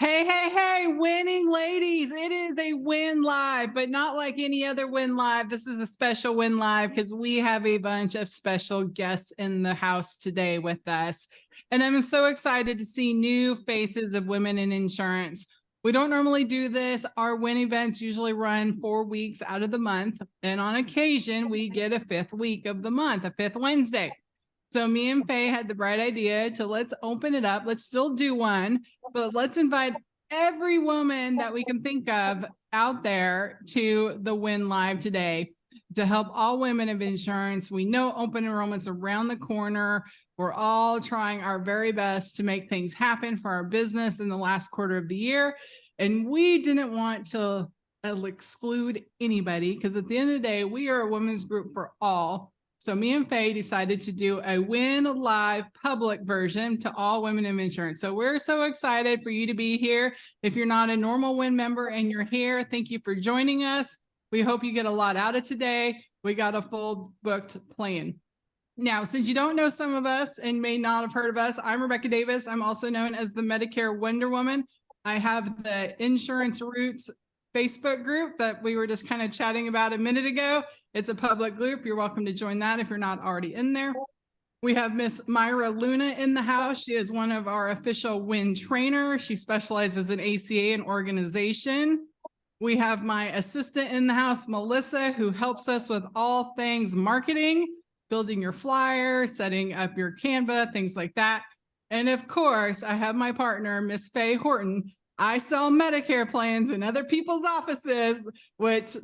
Hey, hey, hey, winning ladies. It is a Win Live, but not like any other Win Live. This is a special Win Live because we have a bunch of special guests in the house today with us. And I'm so excited to see new faces of women in insurance. We don't normally do this. Our Win events usually run 4 weeks out of the month. And on occasion, we get a fifth week of the month, a fifth Wednesday. So me and Faye had the bright idea to let's open it up. Let's still do one, but let's invite every woman that we can think of out there to the Win Live today to help all women of insurance. We know open enrollment's around the corner. We're all trying our very best to make things happen for our business in the last quarter of the year. And we didn't want to exclude anybody because at the end of the day, we are a women's group for all. So me and Faye decided to do a Win Live public version to all women in insurance. So we're so excited for you to be here. If you're not a normal Win member and you're here, thank you for joining us. We hope you get a lot out of today. We got a full booked plan. Now, since you don't know some of us and may not have heard of us, I'm Rebecca Davis. I'm also known as the Medicare Wonder Woman. I have the Insurance Roots Facebook group that we were just kind of chatting about a minute ago. It's a public group. You're welcome to join that if you're not already in there. We have Miss Myra Luna in the house. She is one of our official Win trainers. She specializes in ACA and organization. We have my assistant in the house, Melissa, who helps us with all things marketing, building your flyer, setting up your Canva, things like that. And of course, I have my partner, Miss Faye Horton. I sell Medicare plans in other people's offices, which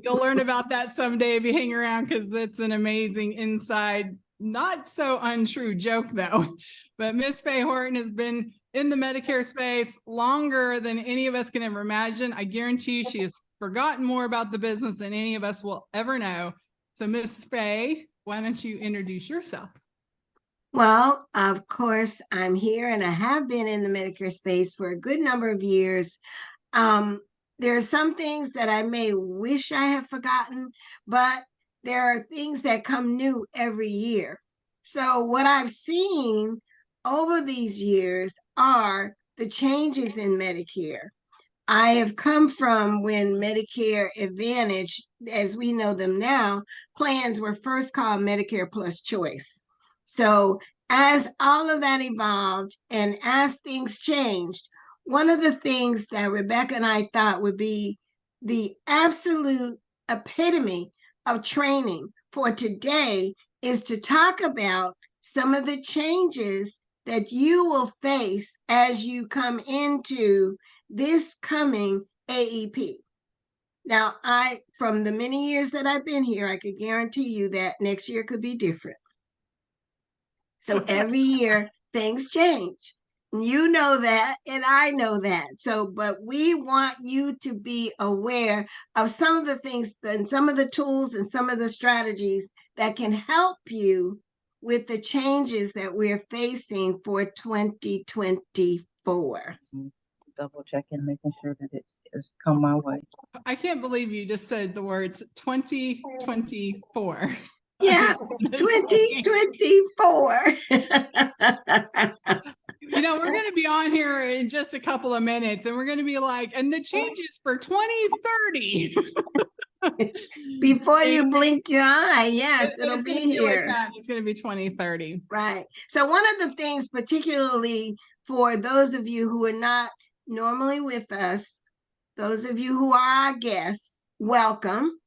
you'll learn about that someday if you hang around because it's an amazing inside, not so untrue joke though. But Miss Faye Horton has been in the Medicare space longer than any of us can ever imagine. I guarantee you she has forgotten more about the business than any of us will ever know. So Miss Faye, why don't you introduce yourself? Well, of course, I'm here and I have been in the Medicare space for a good number of years. There are some things that I may wish I had forgotten, but there are things that come new every year. So what I've seen over these years are the changes in Medicare. I have come from when Medicare Advantage, as we know them now, plans were first called Medicare Plus Choice. So as all of that evolved and as things changed, one of the things that Rebecca and I thought would be the absolute epitome of training for today is to talk about some of the changes that you will face as you come into this coming AEP. Now, from the many years that I've been here, I could guarantee you that next year could be different. So every year things change. You know that, and I know that. So, but we want you to be aware of some of the things and some of the tools and some of the strategies that can help you with the changes that we're facing for 2024. Double checking, making sure that it's come my way. I can't believe you just said the words 2024. Yeah, 2024. You know, we're going to be on here in just a couple of minutes and we're going to be like, and the changes for 2030. Before you blink your eye, yes, it'll be here. Like it's going to be 2030. Right. So one of the things, particularly for those of you who are not normally with us, those of you who are our guests, welcome.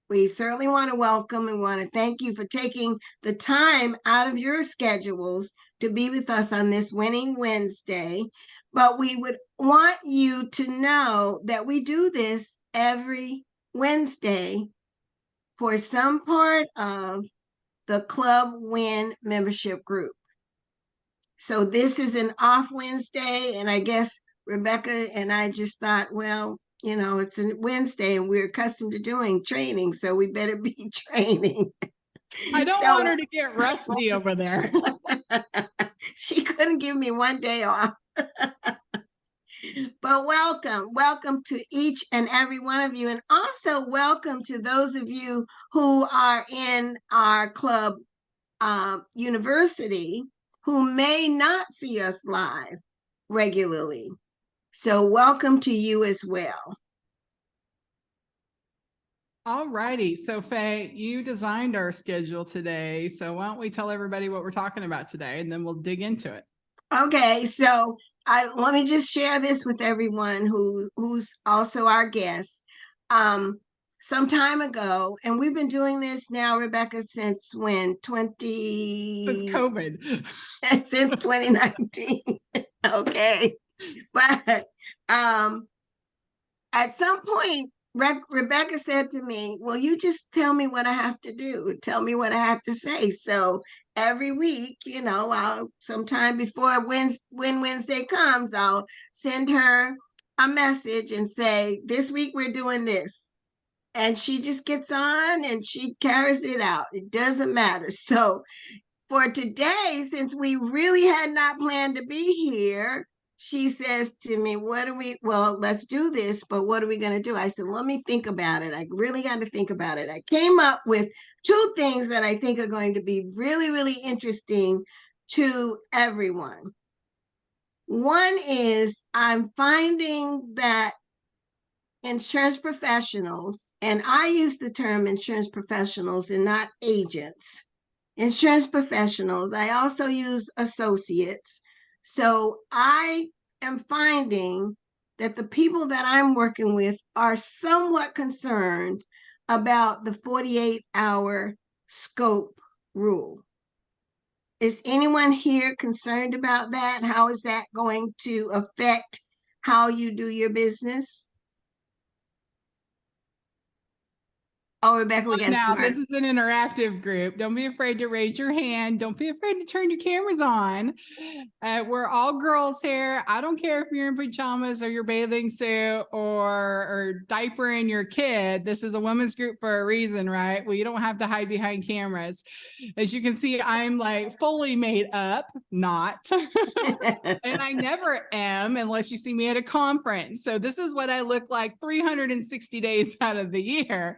We certainly want to welcome and want to thank you for taking the time out of your schedules to be with us on this Winning Wednesday. But we would want you to know that we do this every Wednesday for some part of the Club Win membership group. So this is an off Wednesday, and I guess Rebecca and I just thought, well, you know, it's a Wednesday and we're accustomed to doing training, so we better be training. I don't want her to get rusty over there. She couldn't give me one day off. But welcome to each and every one of you. And also welcome to those of you who are in our club university who may not see us live regularly. So welcome to you as well. All righty. So Faye, you designed our schedule today. So why don't we tell everybody what we're talking about today, and then we'll dig into it. Okay, so let me just share this with everyone who's also our guest. Some time ago, and we've been doing this now, Rebecca, since when? It's COVID. Since 2019. Okay. But at some point, Rebecca said to me, well, you just tell me what I have to do. Tell me what I have to say. So every week, I'll sometime before Wednesday comes, I'll send her a message and say, this week we're doing this. And she just gets on and she carries it out. It doesn't matter. So for today, since we really had not planned to be here, she says to me, well, let's do this, but what are we going to do? I said, let me think about it. I really got to think about it. I came up with two things that I think are going to be really, really interesting to everyone. One is I'm finding that insurance professionals, and I use the term insurance professionals and not agents, insurance professionals. I also use associates. So I am finding that the people that I'm working with are somewhat concerned about the 48-hour scope rule. Is anyone here concerned about that? How is that going to affect how you do your business? Oh, Rebecca, we got Now, smart. this is an interactive group. Don't be afraid to raise your hand. Don't be afraid to turn your cameras on. We're all girls here. I don't care if you're in pajamas or your bathing suit or diapering your kid. This is a women's group for a reason, right? Well, you don't have to hide behind cameras. As you can see, I'm like fully made up, not. And I never am unless you see me at a conference. So this is what I look like 360 days out of the year.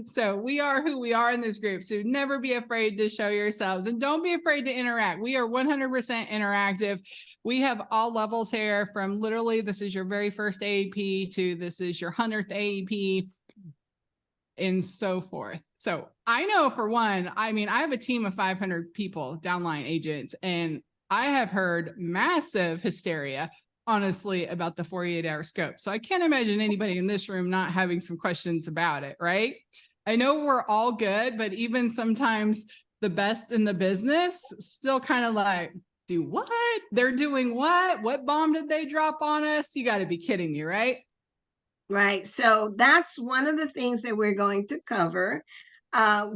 So we are who we are in this group. So never be afraid to show yourselves, and don't be afraid to interact. We are 100% interactive. We have all levels here, from literally this is your very first AEP to this is your 100th AEP and so forth. So I know, for one, I have a team of 500 people, downline agents, and I have heard massive hysteria, honestly, about the 48-hour scope. So I can't imagine anybody in this room not having some questions about it, right? I know we're all good, but even sometimes the best in the business still kind of like, do what? They're doing what? What bomb did they drop on us? You got to be kidding me, right? Right. So that's one of the things that we're going to cover.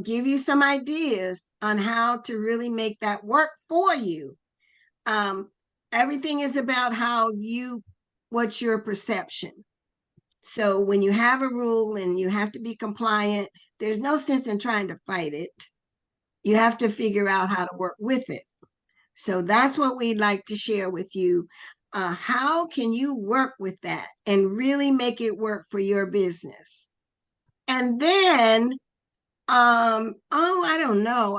Give you some ideas on how to really make that work for you. Everything is about what's your perception. So when you have a rule and you have to be compliant, there's no sense in trying to fight it. You have to figure out how to work with it. So that's what we'd like to share with you. How can you work with that and really make it work for your business? And then, I don't know.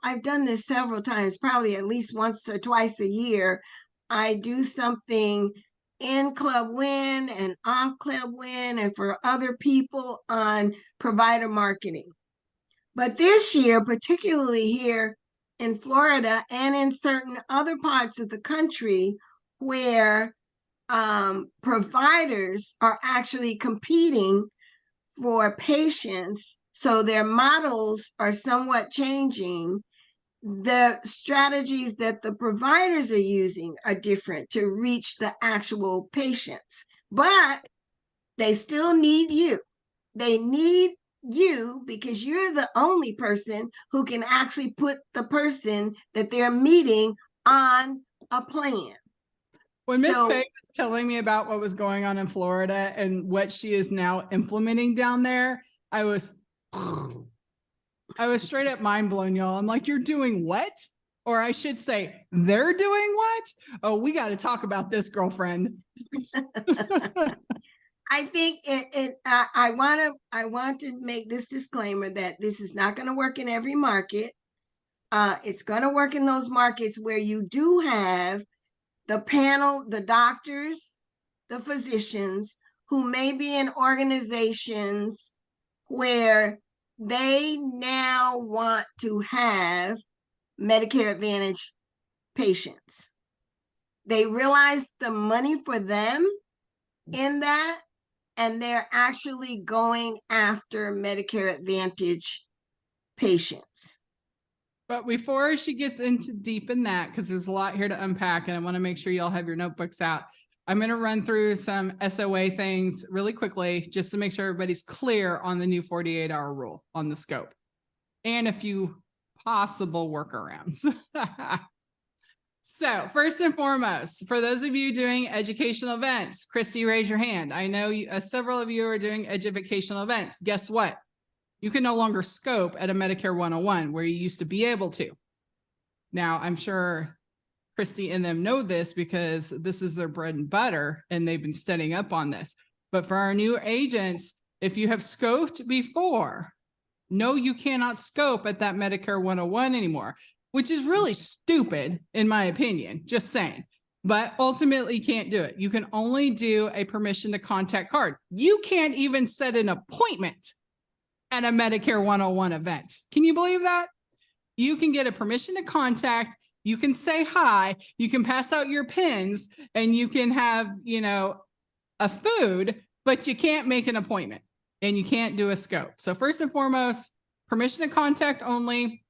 I've done this several times, probably at least once or twice a year. I do something in Club Wiin and off Club Wiin and for other people on provider marketing. But this year, particularly here in Florida and in certain other parts of the country where providers are actually competing for patients, so their models are somewhat changing. The strategies that the providers are using are different to reach the actual patients, but they still need you. They need you because you're the only person who can actually put the person that they're meeting on a plan. When Miss Faye was telling me about what was going on in Florida and what she is now implementing down there, I was straight up mind blown, y'all. I'm like, you're doing what? Or I should say, they're doing what? Oh, we got to talk about this, girlfriend. I think I want to make this disclaimer that this is not going to work in every market. It's going to work in those markets where you do have the panel, the doctors, the physicians who may be in organizations where they now want to have Medicare Advantage patients. They realize the money for them in that, and they're actually going after Medicare Advantage patients. But before she gets into deep in that, because there's a lot here to unpack, and I want to make sure y'all have your notebooks out, I'm going to run through some SOA things really quickly, just to make sure everybody's clear on the new 48-hour rule on the scope and a few possible workarounds. So first and foremost, for those of you doing educational events, Christy, raise your hand. I know several of you are doing educational events. Guess what? You can no longer scope at a Medicare 101 where you used to be able to. Now, I'm sure Christy and them know this because this is their bread and butter and they've been studying up on this. But for our new agents, if you have scoped before, no, you cannot scope at that Medicare 101 anymore, which is really stupid in my opinion, just saying. But ultimately you can't do it. You can only do a permission to contact card. You can't even set an appointment at a Medicare 101 event. Can you believe that? You can get a permission to contact, you can say hi, you can pass out your pins, and you can have, a food, but you can't make an appointment and you can't do a scope. So first and foremost, permission to contact only.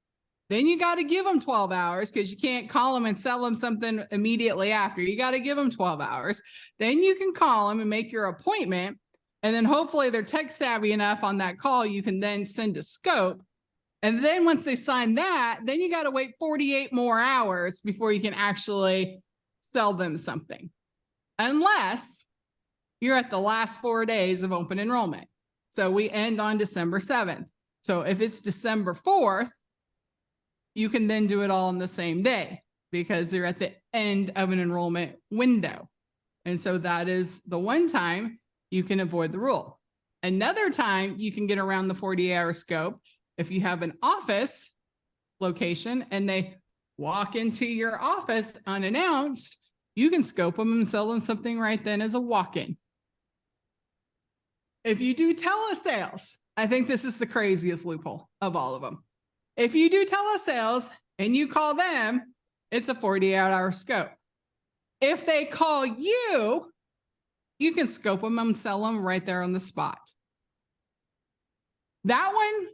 Then you got to give them 12 hours because you can't call them and sell them something immediately after. You got to give them 12 hours. Then you can call them and make your appointment. And then hopefully they're tech savvy enough on that call, you can then send a scope. And then once they sign that, then you got to wait 48 more hours before you can actually sell them something. Unless you're at the last 4 days of open enrollment. So we end on December 7th. So if it's December 4th, you can then do it all on the same day because they're at the end of an enrollment window. And so that is the one time you can avoid the rule. Another time you can get around the 48-hour scope if you have an office location and they walk into your office unannounced, you can scope them and sell them something right then as a walk-in. If you do telesales, I think this is the craziest loophole of all of them. If you do telesales and you call them, it's a 48-hour scope. If they call you, you can scope them and sell them right there on the spot. That one,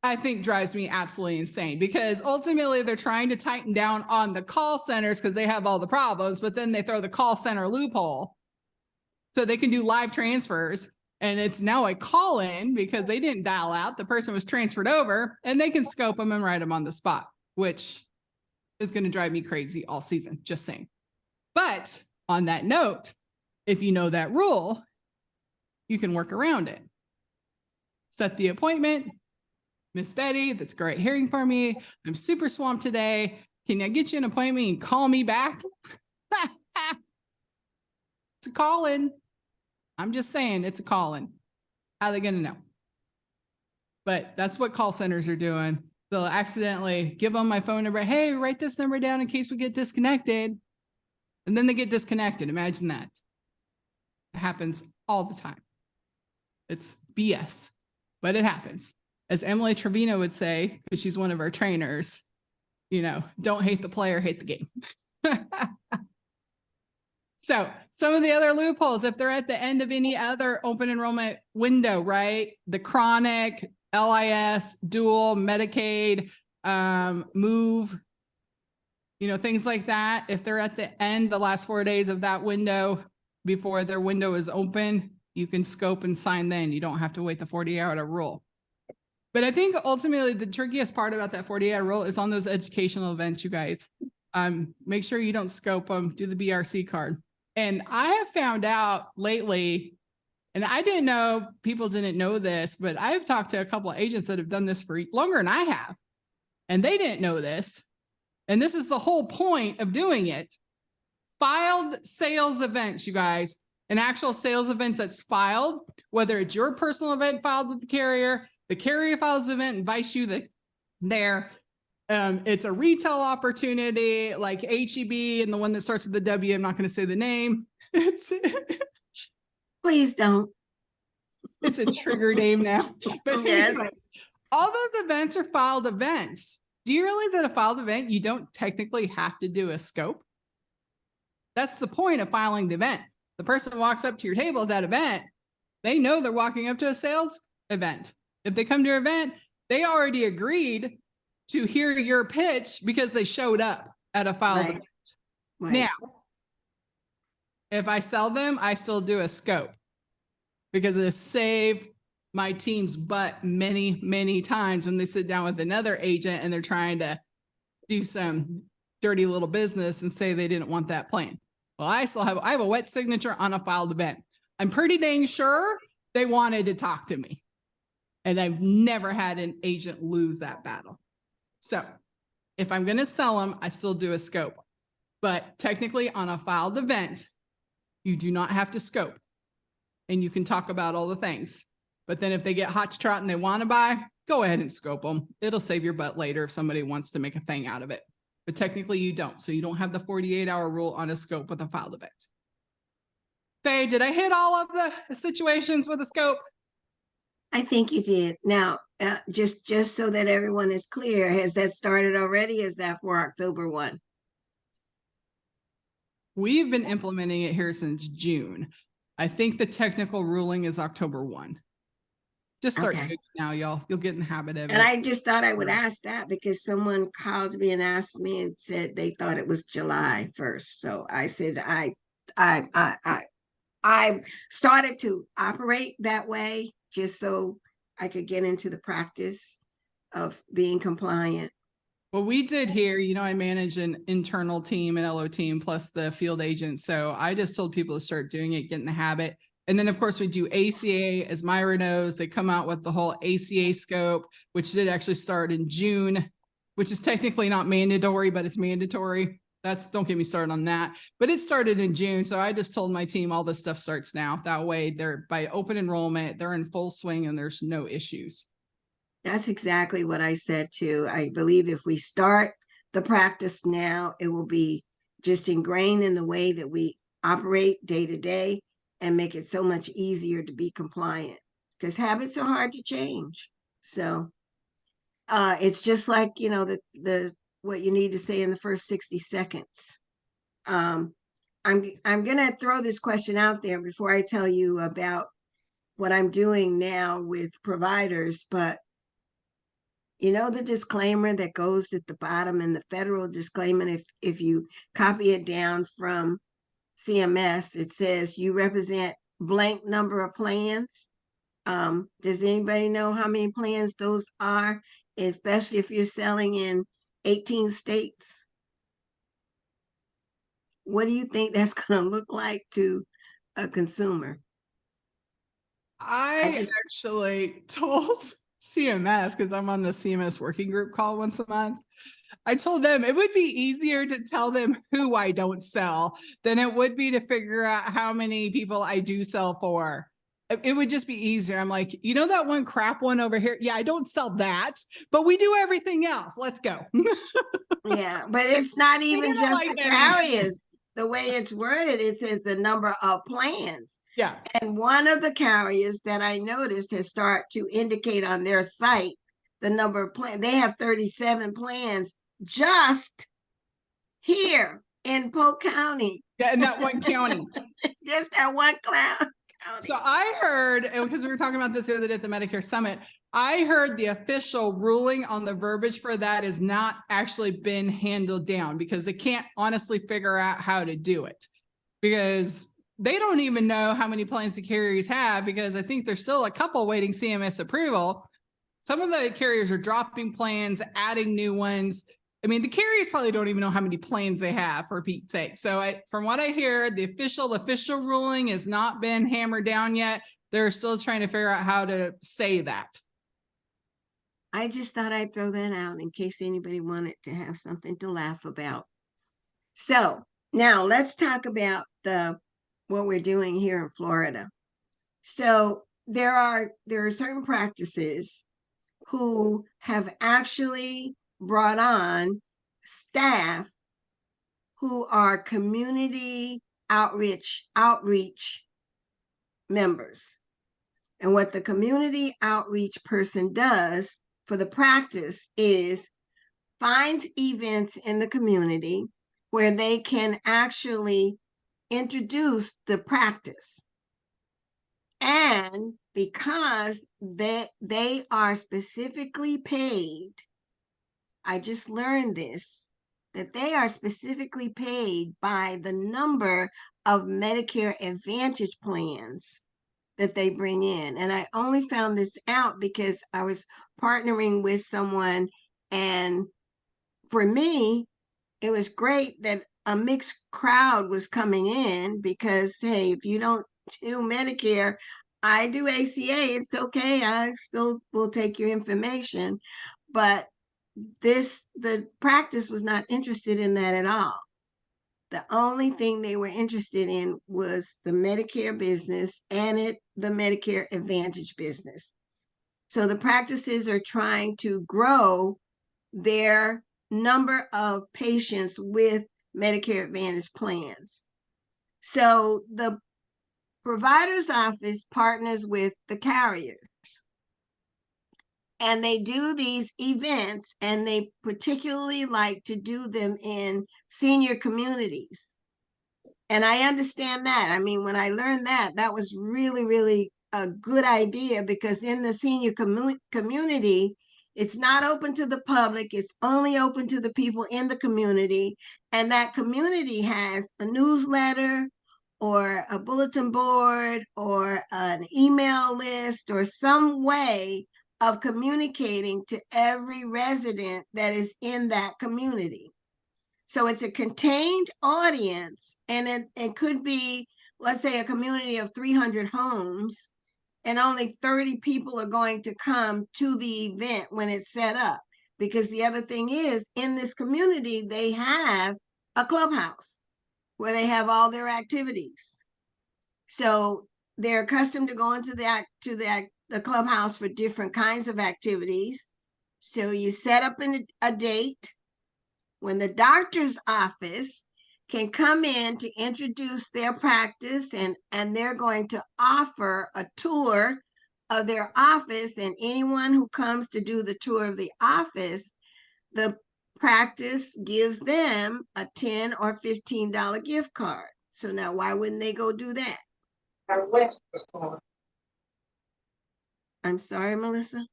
I think, drives me absolutely insane because ultimately they're trying to tighten down on the call centers because they have all the problems, but then they throw the call center loophole so they can do live transfers. And it's now a call-in because they didn't dial out. The person was transferred over and they can scope them and write them on the spot, which is going to drive me crazy all season, just saying. But on that note, if you know that rule, you can work around it. Set the appointment. Miss Betty, that's great hearing from me. I'm super swamped today. Can I get you an appointment and call me back? It's a call-in. I'm just saying it's a call-in. How are they going to know? But that's what call centers are doing. They'll accidentally give them my phone number. Hey, write this number down in case we get disconnected. And then they get disconnected. Imagine that. It happens all the time. It's BS, but it happens. As Emily Trevino would say, because she's one of our trainers, don't hate the player, hate the game. So some of the other loopholes, if they're at the end of any other open enrollment window, right? The chronic, LIS, dual, Medicaid, move, things like that. If they're at the end, the last 4 days of that window before their window is open, you can scope and sign then. You don't have to wait the 48-hour rule. But I think ultimately the trickiest part about that 48-hour rule is on those educational events, you guys. Make sure you don't scope them, do the BRC card. And I have found out lately, and I didn't know, people didn't know this, but I've talked to a couple of agents that have done this for longer than I have, and they didn't know this. And this is the whole point of doing it. Filed sales events, you guys, an actual sales event that's filed, whether it's your personal event filed with the carrier files the event, invites you there. It's a retail opportunity like HEB and the one that starts with the W. I'm not going to say the name. It's Please don't. It's a trigger name now. But Yes. anyway, all those events are filed events. Do you realize that a filed event, you don't technically have to do a scope? That's the point of filing the event. The person who walks up to your table at that event, they know they're walking up to a sales event. If they come to your event, they already agreed to hear your pitch because they showed up at a filed Right. event. Right. Now, if I sell them, I still do a scope because it saved my team's butt many, many times when they sit down with another agent and they're trying to do some dirty little business and say they didn't want that plane. Well, I have a wet signature on a filed event. I'm pretty dang sure they wanted to talk to me. And I've never had an agent lose that battle. So if I'm going to sell them, I still do a scope. But technically on a filed event, you do not have to scope. And you can talk about all the things. But then if they get hot to trot and they want to buy, go ahead and scope them. It'll save your butt later if somebody wants to make a thing out of it. But technically you don't. So you don't have the 48-hour rule on a scope with a filed event. Faye, did I hit all of the situations with a scope? I think you did. Now, just so that everyone is clear, has that started already? Is that for October 1? We've been implementing it here since June. I think the technical ruling is October 1. Just start doing it now, y'all. You'll get in the habit of it. And I just thought I would ask that because someone called me and asked me and said they thought it was July 1st. So I said I started to operate that way just so I could get into the practice of being compliant. Well, we did here, you know, I manage an internal team, an LO team, plus the field agent. So I just told people to start doing it, get in the habit. And then, of course, we do ACA, as Myra knows. They come out with the whole ACA scope, which did actually start in June, which is technically not mandatory, but it's mandatory. Don't get me started on that. But it started in June. So I just told my team all this stuff starts now. That way, they're by open enrollment, they're in full swing and there's no issues. That's exactly what I said too. I believe if we start the practice now, it will be just ingrained in the way that we operate day to day and make it so much easier to be compliant because habits are hard to change. So it's just like, you know, the what you need to say in the first 60 seconds. I'm going to throw this question out there before I tell you about what I'm doing now with providers, but you know the disclaimer that goes at the bottom and the federal disclaimer, if you copy it down from CMS, it says you represent blank number of plans. Does anybody know how many plans those are, especially if you're selling in 18 states? What do you think that's going to look like to a consumer? I actually told CMS, because I'm on the CMS working group call once a month. I told them it would be easier to tell them who I don't sell than it would be to figure out how many people I do sell for. It would just be easier. I'm like, you know, that one crap one over here? Yeah, I don't sell that, but we do everything else. Let's go. Yeah, but it's not even just like the that carriers. The way it's worded, it says the number of plans. Yeah. And one of the carriers that I noticed has started to indicate on their site the number of plans. They have 37 plans just here in Polk County. Yeah, in that one county. Just that one county. So I heard, because we were talking about this the other day at the Medicare Summit, I heard the official ruling on the verbiage for that has not actually been handled down because they can't honestly figure out how to do it because they don't even know how many plans the carriers have because I think there's still a couple waiting CMS approval. Some of the carriers are dropping plans, adding new ones. I mean, the carriers probably don't even know how many plans they have, for Pete's sake. So from what I hear, the official ruling has not been hammered down yet. They're still trying to figure out how to say that. I just thought I'd throw that out in case anybody wanted to have something to laugh about. So now let's talk about what we're doing here in Florida. So there are certain practices who have actually brought on staff who are community outreach members. And what the community outreach person does for the practice is finds events in the community where they can actually introduce the practice. And because they are specifically paid, I just learned this, that they are specifically paid by the number of Medicare Advantage plans that they bring in. And I only found this out because I was partnering with someone, and for me, it was great that a mixed crowd was coming in because, hey, if you don't do Medicare, I do ACA, it's okay. I still will take your information. But the practice was not interested in that at all. The only thing they were interested in was the Medicare business and the Medicare Advantage business. So the practices are trying to grow their number of patients with Medicare Advantage plans. So the provider's office partners with the carriers, and they do these events, and they particularly like to do them in senior communities. And I understand that. I mean, when I learned that, that was really, really a good idea, because in the senior community, it's not open to the public. It's only open to the people in the community. And that community has a newsletter or a bulletin board or an email list or some way of communicating to every resident that is in that community. So it's a contained audience, and it could be, let's say, a community of 300 homes, and only 30 people are going to come to the event when it's set up. Because the other thing is, in this community, they have a clubhouse where they have all their activities. So they're accustomed to going to the clubhouse for different kinds of activities. So you set up a date when the doctor's office can come in to introduce their practice, and they're going to offer a tour of their office. And anyone who comes to do the tour of the office, the practice gives them a $10 or $15 gift card. So now why wouldn't they go do that? I'm sorry, Melissa.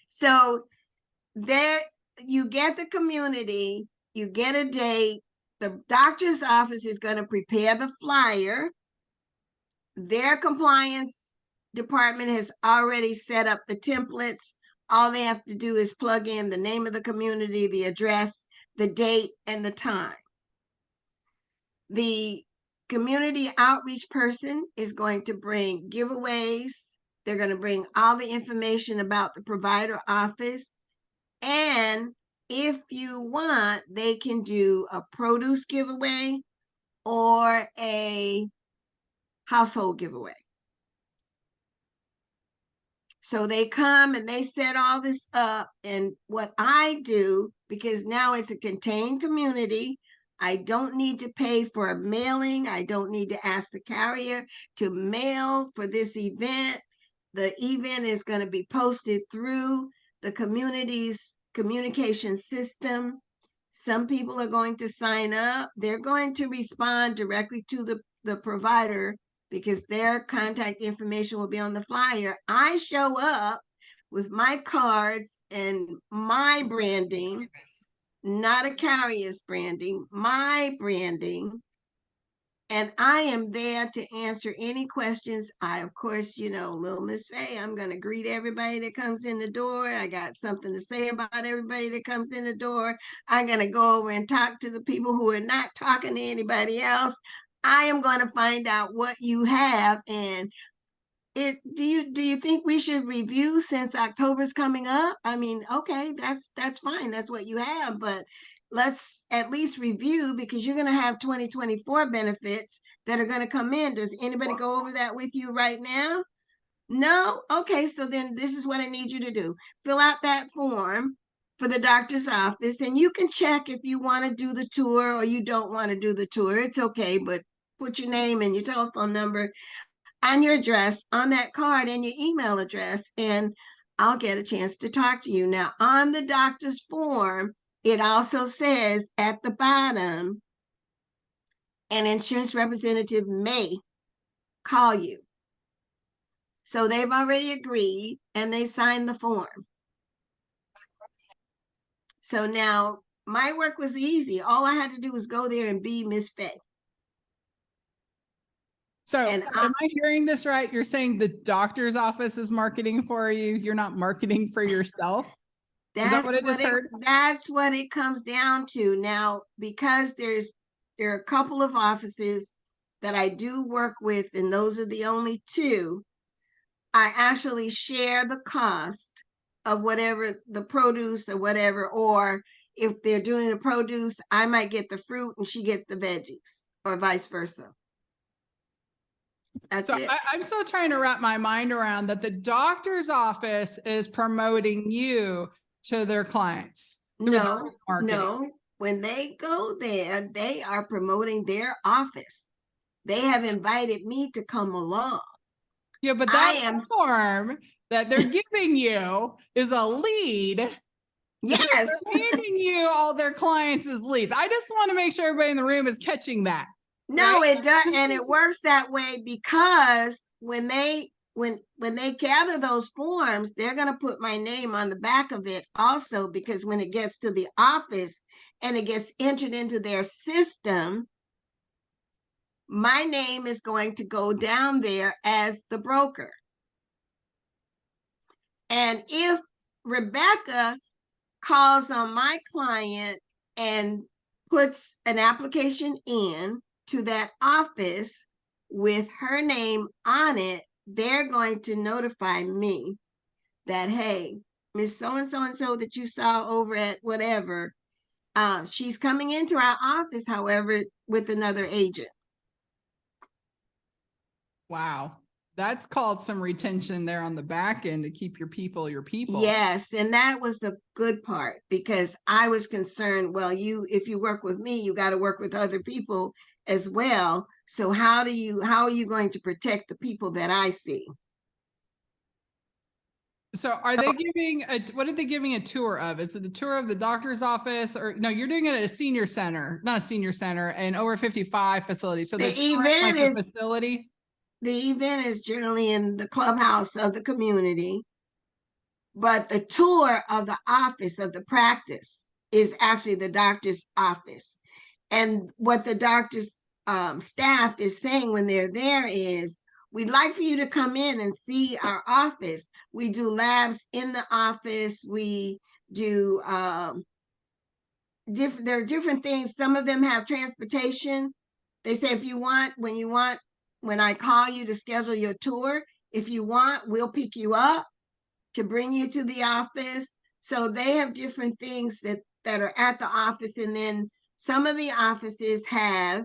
So there you get the community, you get a date, the doctor's office is going to prepare the flyer. Their compliance department has already set up the templates. All they have to do is plug in the name of the community, the address, the date, and the time. The community outreach person is going to bring giveaways. They're going to bring all the information about the provider office. And if you want, they can do a produce giveaway or a household giveaway. So they come and they set all this up. And what I do, because now it's a contained community, I don't need to pay for a mailing. I don't need to ask the carrier to mail for this event. The event is going to be posted through the community's communication system. Some people are going to sign up. They're going to respond directly to the provider, because their contact information will be on the flyer. I show up with my cards and my branding, not a carrier's branding, my branding. And I am there to answer any questions. I, of course, little Miss Faye, I'm going to greet everybody that comes in the door. I got something to say about everybody that comes in the door. I'm going to go over and talk to the people who are not talking to anybody else. I am going to find out what you have. And do you think we should review, since October's coming up? I mean, okay, that's fine. That's what you have, but let's at least review, because you're going to have 2024 benefits that are going to come in. Does anybody go over that with you right now? No? Okay, so then this is what I need you to do. Fill out that form, for the doctor's office, and you can check if you want to do the tour or you don't want to do the tour. It's okay, but put your name and your telephone number and your address on that card and your email address, and I'll get a chance to talk to you. Now, on the doctor's form, it also says at the bottom, an insurance representative may call you. So they've already agreed and they signed the form. So now my work was easy. All I had to do was go there and be Miss Faye. So And am I hearing this right? You're saying the doctor's office is marketing for you. You're not marketing for yourself. Is that what I just heard? That's what it comes down to. Now, because there are a couple of offices that I do work with, and those are the only two, I actually share the cost of whatever the produce or whatever, or if they're doing the produce, I might get the fruit and she gets the veggies, or vice versa. That's So it. I'm still trying to wrap my mind around that the doctor's office is promoting you to their clients. No. When they go there, they are promoting their office. They have invited me to come along. Yeah, but that form that they're giving you is a lead. Yes. So they're handing you all their clients as leads. I just want to make sure everybody in the room is catching that. No, right? It does, and it works that way because when they gather those forms, they're going to put my name on the back of it also, because when it gets to the office and it gets entered into their system, my name is going to go down there as the broker. And if Rebecca calls on my client and puts an application in to that office with her name on it, they're going to notify me that, hey, Miss so-and-so and so that you saw over at whatever, she's coming into our office, however, with another agent. Wow. That's called some retention there on the back end to keep your people. Yes, and that was the good part, because I was concerned, well, if you work with me, you got to work with other people as well. So how are you going to protect the people that I see? So are they giving what are they giving a tour of? Is it the tour of the doctor's office, or no, you're doing it at a senior center, not a senior center, an over 55 facility. So the event is the facility. The event is generally in the clubhouse of the community, but the tour of the office of the practice is actually the doctor's office. And what the doctor's staff is saying when they're there is, we'd like for you to come in and see our office. We do labs in the office. We do there are different things. Some of them have transportation. They say if you want, when I call you to schedule your tour, if you want, we'll pick you up to bring you to the office. So they have different things that are at the office. And then some of the offices have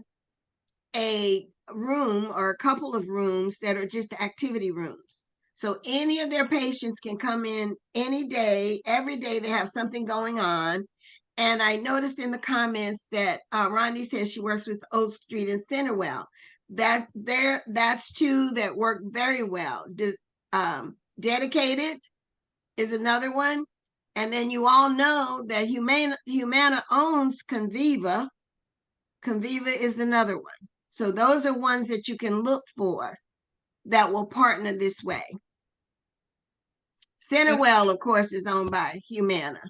a room or a couple of rooms that are just activity rooms. So any of their patients can come in any day, every day they have something going on. And I noticed in the comments that Rondi says she works with Oak Street and Centerwell. That's two that work very well. Dedicated is another one. And then you all know that Humana owns Conviva. Conviva is another one. So those are ones that you can look for that will partner this way. Centerwell, of course, is owned by Humana.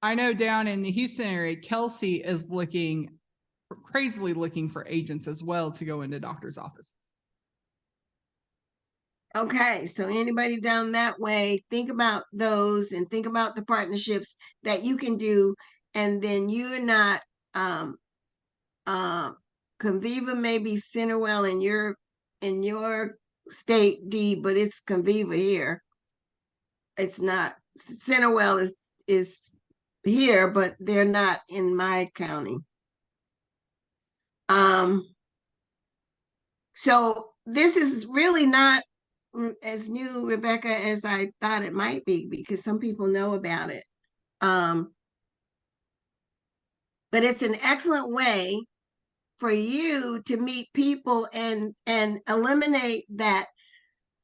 I know down in the Houston area, Kelsey is crazily looking for agents as well to go into doctor's office. Okay, so anybody down that way, think about those and think about the partnerships that you can do. And then you're not Conviva may be Centerwell in your state D, but it's Conviva here. It's not. Centerwell is here, but they're not in my county. So this is really not as new, Rebecca, as I thought it might be, because some people know about it. But it's an excellent way for you to meet people and eliminate that,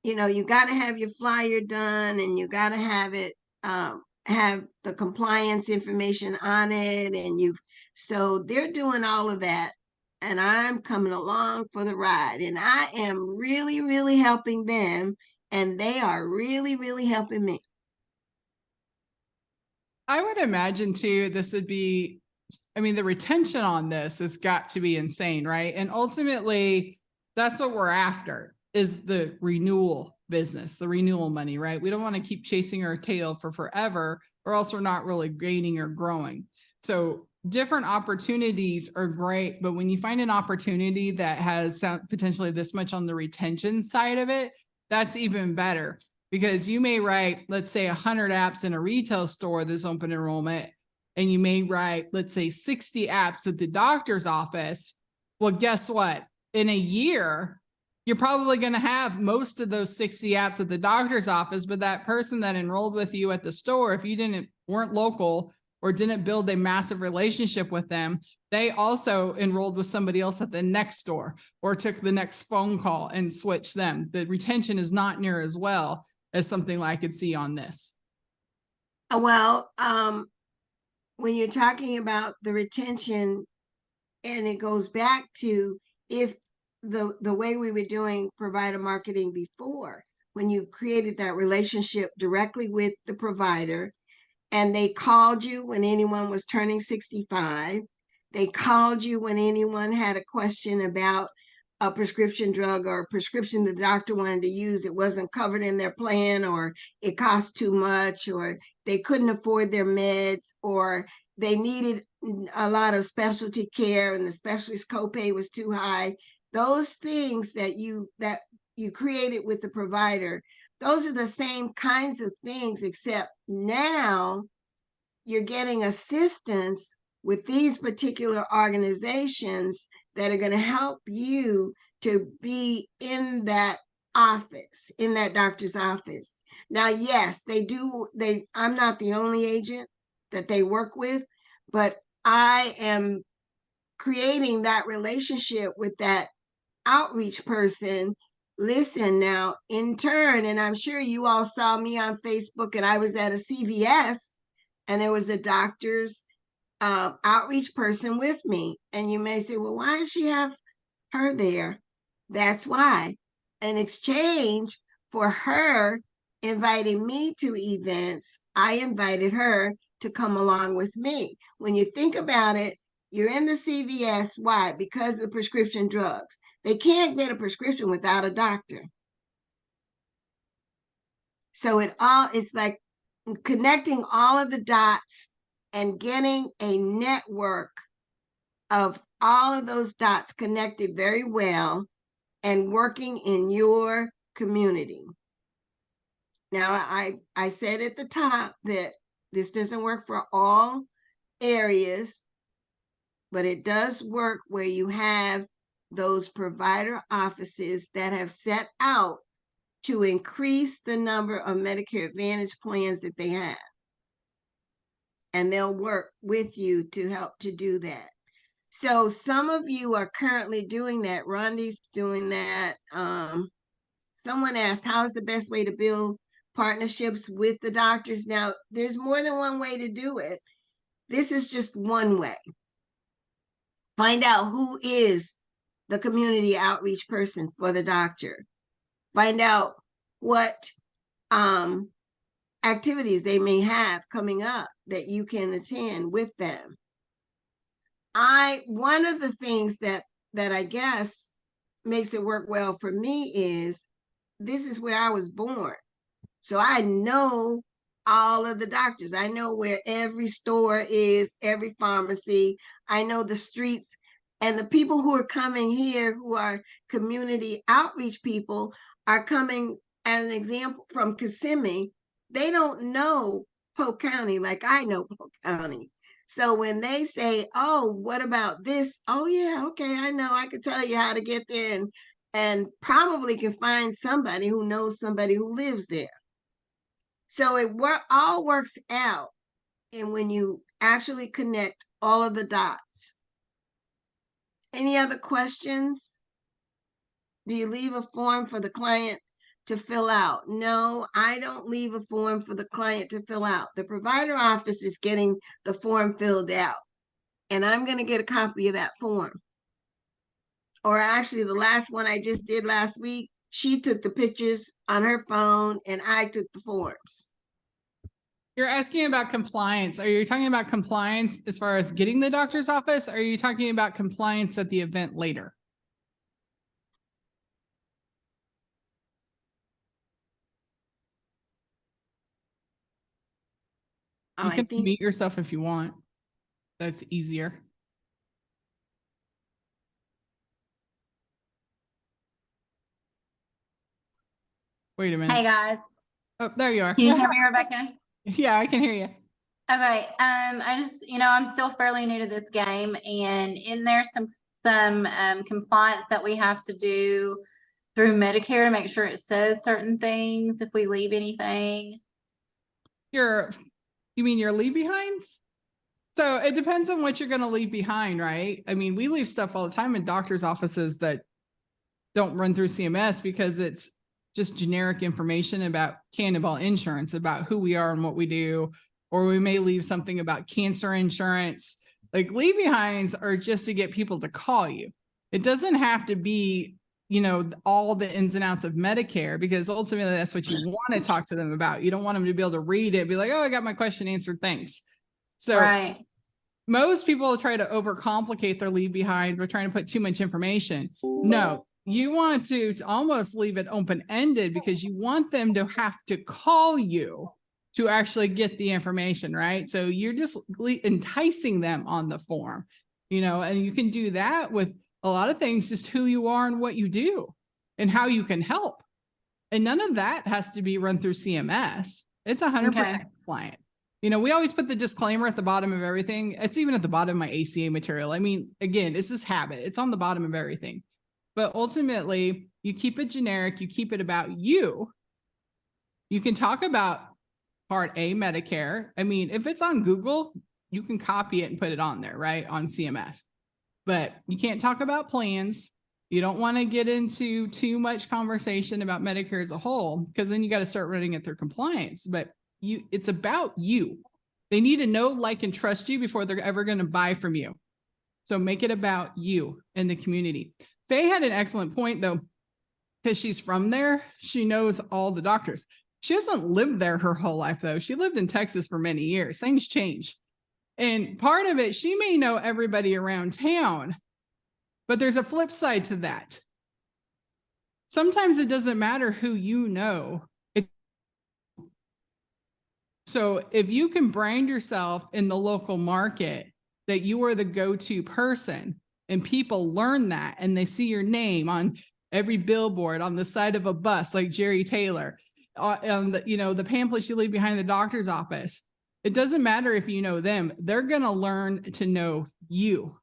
you got to have your flyer done and you got to have it, have the compliance information on it. So they're doing all of that. And I'm coming along for the ride. And I am really, really helping them. And they are really, really helping me. I would imagine too, this would be, I mean, the retention on this has got to be insane, right? And ultimately, that's what we're after, is the renewal business, the renewal money, right? We don't want to keep chasing our tail for forever, or else we're not really gaining or growing. So different opportunities are great, but when you find an opportunity that has potentially this much on the retention side of it, that's even better. Because you may write, let's say 100 apps in a retail store that's open enrollment, and you may write, let's say 60 apps at the doctor's office. Well, guess what? In a year, you're probably going to have most of those 60 apps at the doctor's office, but that person that enrolled with you at the store, if you weren't local or didn't build a massive relationship with them, they also enrolled with somebody else at the next store or took the next phone call and switched them. The retention is not near as well as something I could see on this. Well, when you're talking about the retention, and it goes back to if the way we were doing provider marketing before, when you created that relationship directly with the provider, and they called you when anyone was turning 65, they called you when anyone had a question about a prescription drug or a prescription the doctor wanted to use, it wasn't covered in their plan, or it cost too much, or they couldn't afford their meds, or they needed a lot of specialty care and the specialist copay was too high. Those things that you created with the provider, those are the same kinds of things, except now you're getting assistance with these particular organizations that are going to help you to be in that office, in that doctor's office. Now, yes, I'm not the only agent that they work with, but I am creating that relationship with that outreach person. Listen now, in turn, and I'm sure you all saw me on Facebook, and I was at a CVS, and there was a doctor's outreach person with me. And you may say, well, why does she have her there? That's why. In exchange for her inviting me to events, I invited her to come along with me. When you think about it, you're in the CVS. Why? Because of the prescription drugs. They can't get a prescription without a doctor. So it's like connecting all of the dots and getting a network of all of those dots connected very well and working in your community. Now, I said at the top that this doesn't work for all areas, but it does work where you have those provider offices that have set out to increase the number of Medicare Advantage plans that they have. And they'll work with you to help to do that. So some of you are currently doing that. Rondi's doing that. Someone asked, how is the best way to build partnerships with the doctors? Now, there's more than one way to do it. This is just one way. Find out who is the community outreach person for the doctor. Find out what activities they may have coming up that you can attend with them. One of the things that I guess makes it work well for me is this is where I was born. So I know all of the doctors. I know where every store is, every pharmacy. I know the streets. And the people who are coming here, who are community outreach people, are coming, as an example, from Kissimmee. They don't know Polk County like I know Polk County. So when they say, oh, what about this? Oh, yeah, okay, I know. I could tell you how to get there, and probably can find somebody who knows somebody who lives there. So it all works out and when you actually connect all of the dots. Any other questions? Do you leave a form for the client to fill out? No, I don't leave a form for the client to fill out. The provider office is getting the form filled out, and I'm going to get a copy of that form. Or actually, the last one I just did last week, she took the pictures on her phone and I took the forms. You're asking about compliance. Are you talking about compliance as far as getting the doctor's office? Or are you talking about compliance at the event later? You can mute yourself if you want. That's easier. Wait a minute. Hey guys. Oh, there you are. Can you hear me, Rebecca? Yeah, I can hear you. Okay. I just, I'm still fairly new to this game, and in there's some compliance that we have to do through Medicare to make sure it says certain things if we leave anything. You mean your leave behinds? So it depends on what you're going to leave behind, right? I mean, we leave stuff all the time in doctor's offices that don't run through CMS because it's just generic information about cannabis insurance, about who we are and what we do. Or we may leave something about cancer insurance. Like leave behinds are just to get people to call you. It doesn't have to be, all the ins and outs of Medicare, because ultimately that's what you want to talk to them about. You don't want them to be able to read it, be like, oh, I got my question answered. Thanks. So right. Most people try to overcomplicate their leave behind. We're trying to put too much information. No, you want to almost leave it open-ended because you want them to have to call you to actually get the information, right? So you're just enticing them on the form, and you can do that with a lot of things, just who you are and what you do and how you can help. And none of that has to be run through CMS. It's 100% compliant. We always put the disclaimer at the bottom of everything. It's even at the bottom of my ACA material. I mean, again, it's this habit. It's on the bottom of everything. But ultimately, you keep it generic. You keep it about you. You can talk about Part A Medicare. I mean, if it's on Google, you can copy it and put it on there, right? On CMS. But you can't talk about plans. You don't want to get into too much conversation about Medicare as a whole, because then you got to start running it through compliance. But it's about you. They need to know, like, and trust you before they're ever going to buy from you. So make it about you and the community. Faye had an excellent point, though, because she's from there. She knows all the doctors. She hasn't lived there her whole life, though. She lived in Texas for many years. Things change. And part of it, she may know everybody around town, but there's a flip side to that. Sometimes it doesn't matter who you know. So if you can brand yourself in the local market that you are the go-to person, and people learn that and they see your name on every billboard, on the side of a bus, like Jerry Taylor, on the pamphlets you leave behind the doctor's office, it doesn't matter if you know them. They're going to learn to know you,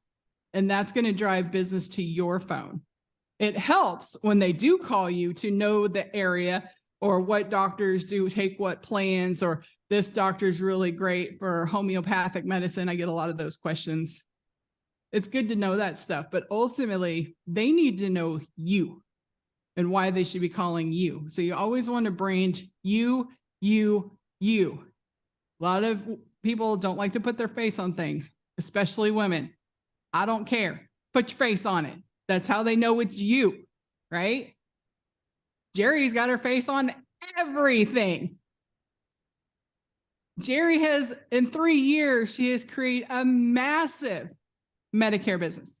and that's going to drive business to your phone. It helps when they do call you to know the area or what doctors do take what plans, or this doctor's really great for homeopathic medicine. I get a lot of those questions. It's good to know that stuff, but ultimately they need to know you and why they should be calling you. So you always want to brand you. A lot of people don't like to put their face on things, especially women. I don't care. Put your face on it. That's how they know it's you, right? Jerry's got her face on everything. Jerry has, in 3 years, she has created a massive Medicare business.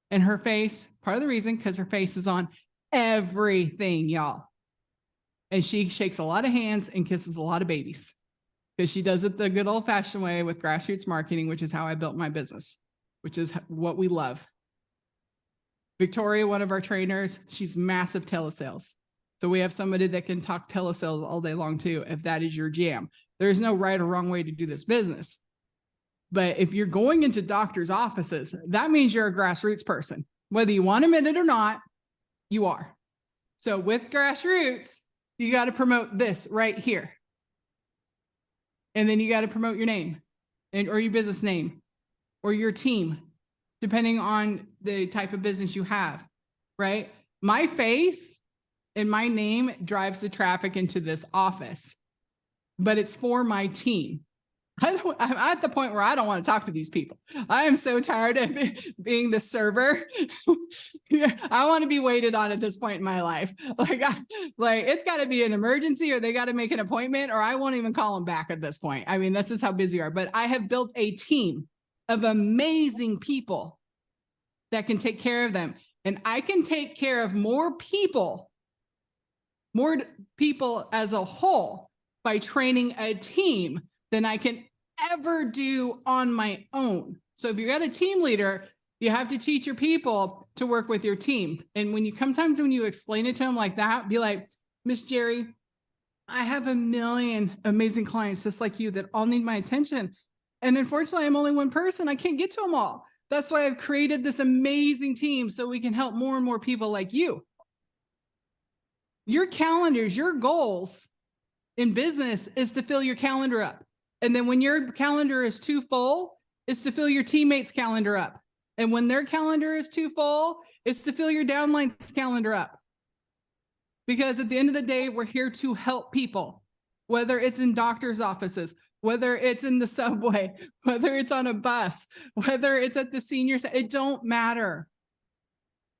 And her face, part of the reason, because her face is on everything, y'all. And she shakes a lot of hands and kisses a lot of babies, because she does it the good old fashioned way with grassroots marketing, which is how I built my business, which is what we love. Victoria, one of our trainers, she's massive telesales. So we have somebody that can talk telesales all day long too, if that is your jam. There's no right or wrong way to do this business. But if you're going into doctors' offices, that means you're a grassroots person. Whether you want to admit it or not, you are. So with grassroots, you got to promote this right here. And then you got to promote your name. or your business name or your team, depending on the type of business you have, right? My face and my name drives the traffic into this office, but it's for my team. I'm at the point where I don't want to talk to these people. I am so tired of being the server. I want to be waited on at this point in my life. Like it's got to be an emergency, or they got to make an appointment, or I won't even call them back at this point. I mean, this is how busy we are. But I have built a team of amazing people that can take care of them. And I can take care of more people as a whole by training a team than I can ever do on my own. So if you've got a team leader, you have to teach your people to work with your team. And sometimes when you explain it to them like that, be like, Miss Jerry, I have a million amazing clients just like you that all need my attention. And unfortunately, I'm only one person. I can't get to them all. That's why I've created this amazing team so we can help more and more people like you. Your calendars, your goals in business is to fill your calendar up. And then when your calendar is too full, it's to fill your teammates' calendar up. And when their calendar is too full, it's to fill your downline's calendar up. Because at the end of the day, we're here to help people, whether it's in doctor's offices, whether it's in the subway, whether it's on a bus, whether it's at the senior center, it don't matter.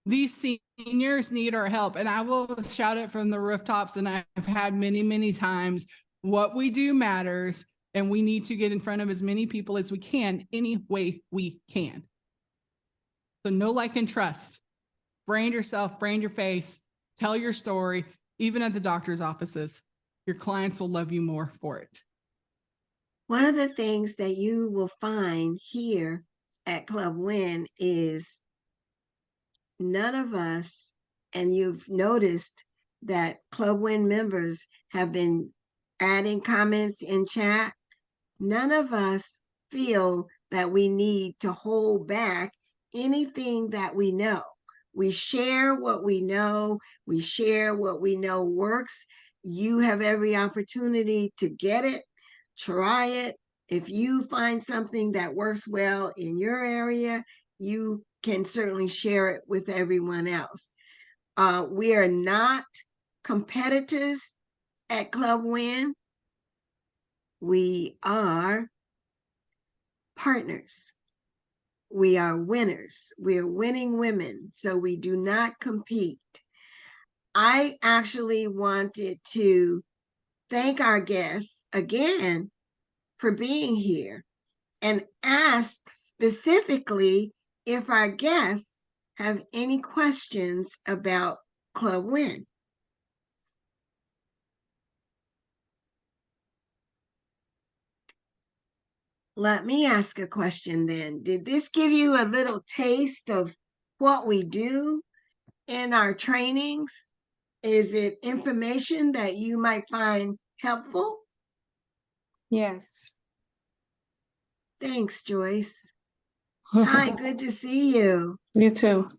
These seniors need our help. And I will shout it from the rooftops, and I've had many, many times, what we do matters. And we need to get in front of as many people as we can, any way we can. So know, like, and trust. Brand yourself, brand your face, tell your story, even at the doctor's offices. Your clients will love you more for it. One of the things that you will find here at Club Wiin is none of us, and you've noticed that Club Wiin members have been adding comments in chat. None of us feel that we need to hold back anything that we know. We share what we know. We share what we know works. You have every opportunity to get it, try it. If you find something that works well in your area, you can certainly share it with everyone else. We are not competitors at Club Wiin. We are partners. We are winners. We are winning women, so we do not compete. I actually wanted to thank our guests again for being here and ask specifically if our guests have any questions about Club Wiin. Let me ask a question then. Did this give you a little taste of what we do in our trainings? Is it information that you might find helpful? Yes. Thanks, Joyce. Hi, good to see you. You too.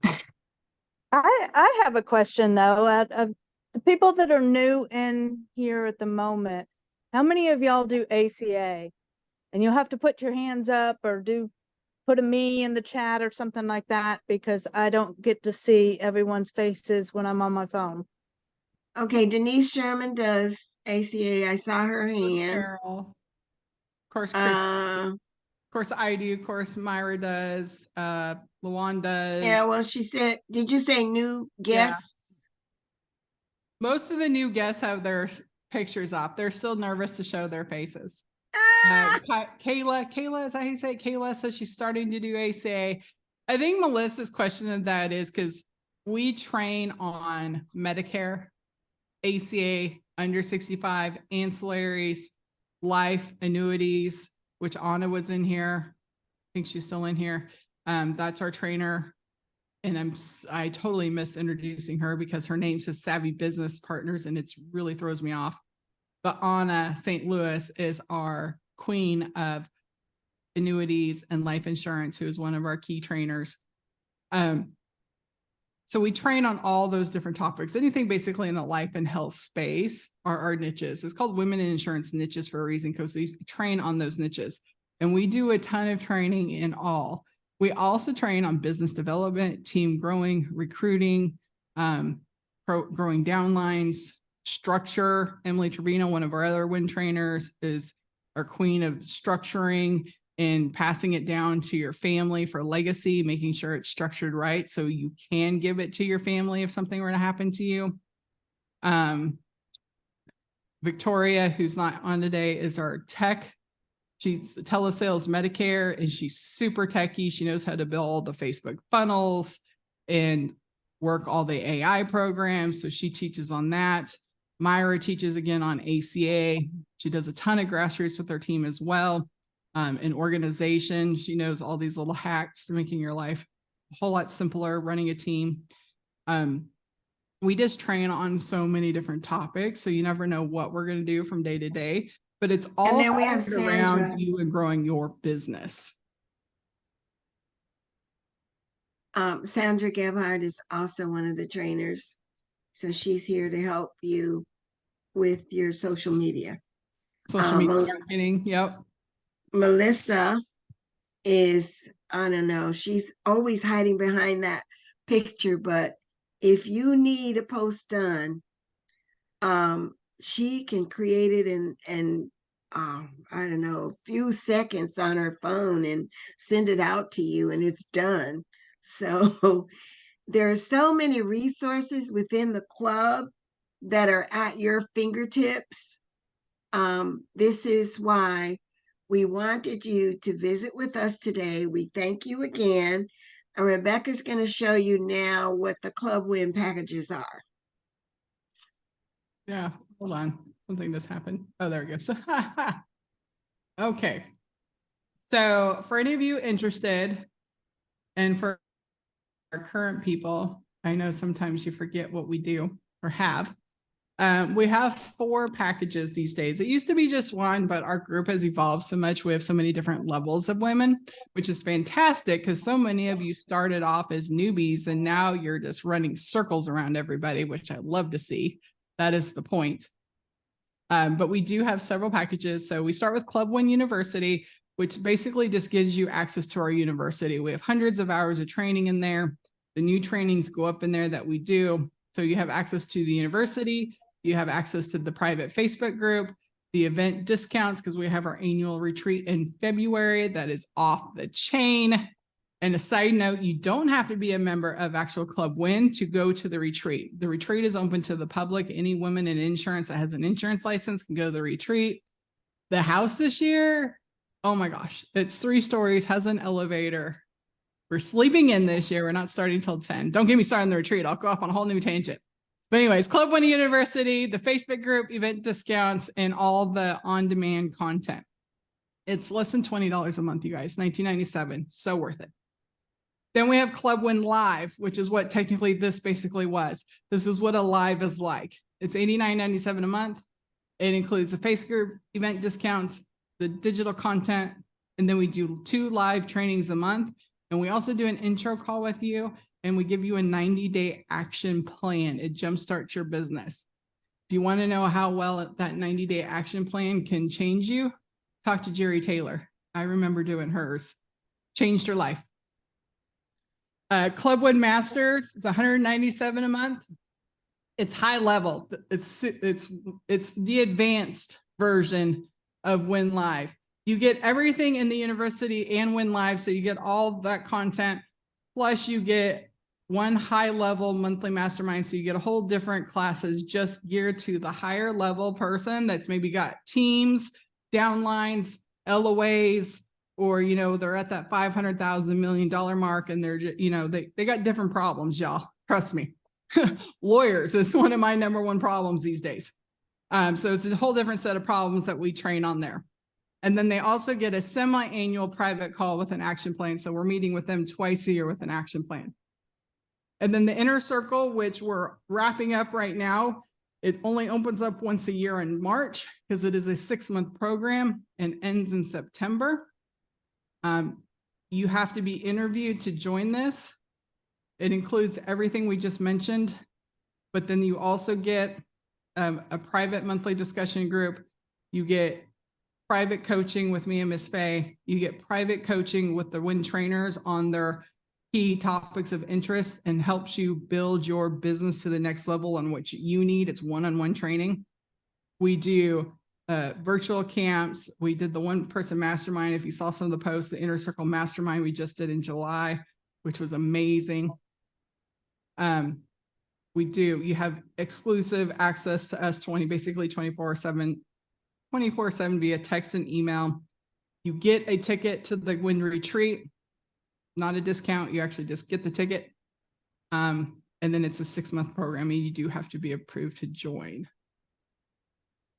I have a question though. Out of the people that are new in here at the moment, how many of y'all do ACA? And you'll have to put your hands up or put a me in the chat or something like that, because I don't get to see everyone's faces when I'm on my phone. Okay, Denise Sherman does ACA. I saw her Course hand. Carol. Of course, Chris. Of course, I do. Of course, Myra does. Luan does. Yeah, well, she said, did you say new guests? Most of the new guests have their pictures up. They're still nervous to show their faces. Kayla, is that how you say it? Kayla says she's starting to do ACA. I think Melissa's question of that is because we train on Medicare, ACA, under 65, ancillaries, life, annuities, which Anna was in here. I think she's still in here. That's our trainer. And I totally missed introducing her because her name says Savvy Business Partners and it really throws me off. But Anna St. Louis is our queen of annuities and life insurance, who is one of our key trainers. So we train on all those different topics. Anything basically in the life and health space are our niches. It's called Women in Insurance Niches for a reason, because we train on those niches. And we do a ton of training in all. We also train on business development, team growing, recruiting, growing downlines, structure. Emily Trevino, one of our other Wiin trainers, is our queen of structuring and passing it down to your family for legacy, making sure it's structured right so you can give it to your family if something were to happen to you. Victoria, who's not on today, is our tech. She's telesales Medicare, and she's super techie. She knows how to build the Facebook funnels and work all the AI programs. So she teaches on that. Myra teaches again on ACA. She does a ton of grassroots with her team as well. In organization, she knows all these little hacks to making your life a whole lot simpler running a team. We just train on so many different topics, so you never know what we're going to do from day to day, but it's all then we have centered around Sandra. you and growing your business. Sandra Gebhardt is also one of the trainers. So she's here to help you with your social media. Social media marketing, yep. Melissa is, I don't know, she's always hiding behind that picture, but if you need a post done, she can create it in I don't know, a few seconds on her phone and send it out to you, and it's done. So there are so many resources within the club that are at your fingertips. This is why we wanted you to visit with us today. We thank you again. And Rebecca's going to show you now what the Club Wiin packages are. Yeah, hold on. Something just happened. Oh, there it goes. Okay. So for any of you interested, and for our current people, I know sometimes you forget what we do or have. We have 4 packages these days. It used to be just 1, but our group has evolved so much. We have so many different levels of women, which is fantastic because so many of you started off as newbies and now you're just running circles around everybody, which I love to see. That is the point. But we do have several packages. So we start with Club Wiin University, which basically just gives you access to our university. We have hundreds of hours of training in there. The new trainings go up in there that we do. So you have access to the university. You have access to the private Facebook group, the event discounts, because we have our annual retreat in February that is off the chain. And a side note, you don't have to be a member of actual Club Wiin to go to the retreat. The retreat is open to the public. Any woman in insurance that has an insurance license can go to the retreat. The house this year, oh my gosh, it's 3 stories, has an elevator. We're sleeping in this year. We're not starting till 10. Don't get me started on the retreat. I'll go off on a whole new tangent. But anyways, Club Wiin University, the Facebook group, event discounts, and all the on-demand content. It's less than $20 a month, you guys, $19.97. So worth it. Then we have Club Wiin Live, which is what technically this basically was. This is what a live is like. It's $89.97 a month. It includes the Facebook group, event discounts, the digital content, and then we do 2 live trainings a month. And we also do an intro call with you, and we give you a 90-day action plan. It jumpstarts your business. If you want to know how well that 90-day action plan can change you, talk to Jerry Taylor. I remember doing hers. Changed her life. Club Wiin Masters, it's $197 a month. It's high level. It's the advanced version of Wiin Live. You get everything in the university and Wiin Live, so you get all that content, plus you get 1 high level monthly mastermind. So you get a whole different classes just geared to the higher level person that's maybe got teams, downlines, LOAs, or, you know, they're at that $500,000 million mark and they're just, you know, they got different problems, y'all. Trust me. Lawyers is one of my #1 problems these days. So it's a whole different set of problems that we train on there. And then they also get a semi-annual private call with an action plan. So we're meeting with them twice a year with an action plan. And then the Inner Circle, which we're wrapping up right now, it only opens up once a year in March because it is a 6-month program and ends in September. You have to be interviewed to join this. It includes everything we just mentioned, but then you also get a private monthly discussion group. You get private coaching with me and Miss Faye. You get private coaching with the Wiin trainers on their key topics of interest and helps you build your business to the next level on what you need. It's one-on-one training. We do virtual camps. We did the one-person mastermind. If you saw some of the posts, the Inner Circle Mastermind we just did in July, which was amazing. You have exclusive access to us basically 24/7 via text and email. You get a ticket to the Wiin retreat, not a discount. You actually just get the ticket. And then it's a 6-month program and you do have to be approved to join.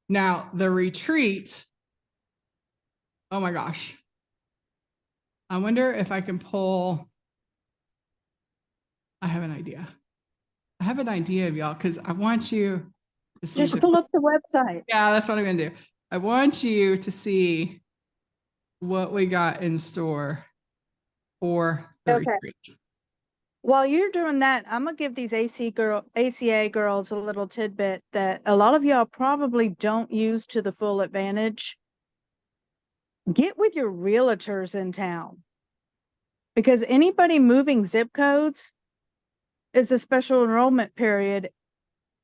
Now the retreat, oh my gosh. I wonder if I can pull, I have an idea. I have an idea of y'all because I want you to see. Just pull up the website. Yeah, that's what I'm gonna do. I want you to see what we got in store for the retreat. While you're doing that, I'm gonna give these ACA girls a little tidbit that a lot of y'all probably don't use to the full advantage. Get with your realtors in town, because anybody moving zip codes is a special enrollment period.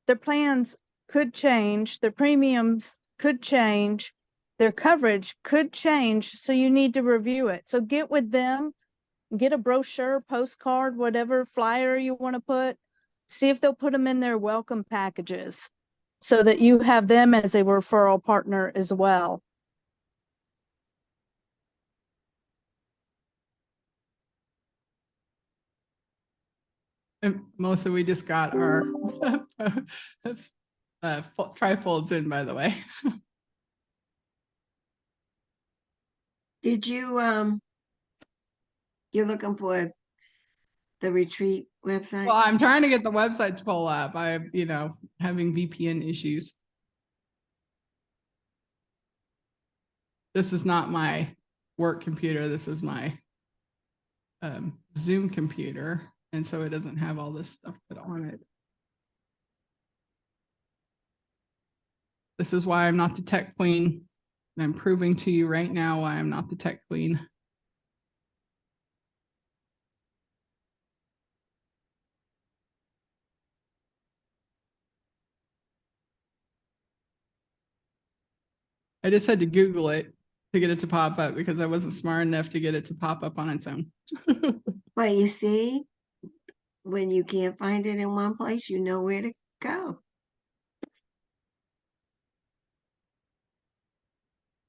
Their plans could change, their premiums could change, their coverage could change, so you need to review it. So get with them, get a brochure, postcard, whatever flyer you want to put, see if they'll put them in their welcome packages so that you have them as a referral partner as well. And Melissa, we just got our trifolds in, by the way. Did you, you're looking for the retreat website? Well, I'm trying to get the website to pull up. Having VPN issues. This is not my work computer. This is my Zoom computer. And so it doesn't have all this stuff put on it. This is why I'm not the tech queen. I'm proving to you right now why I'm not the tech queen. I just had to Google it to get it to pop up because I wasn't smart enough to get it to pop up on its own. But you see, when you can't find it in one place, you know where to go.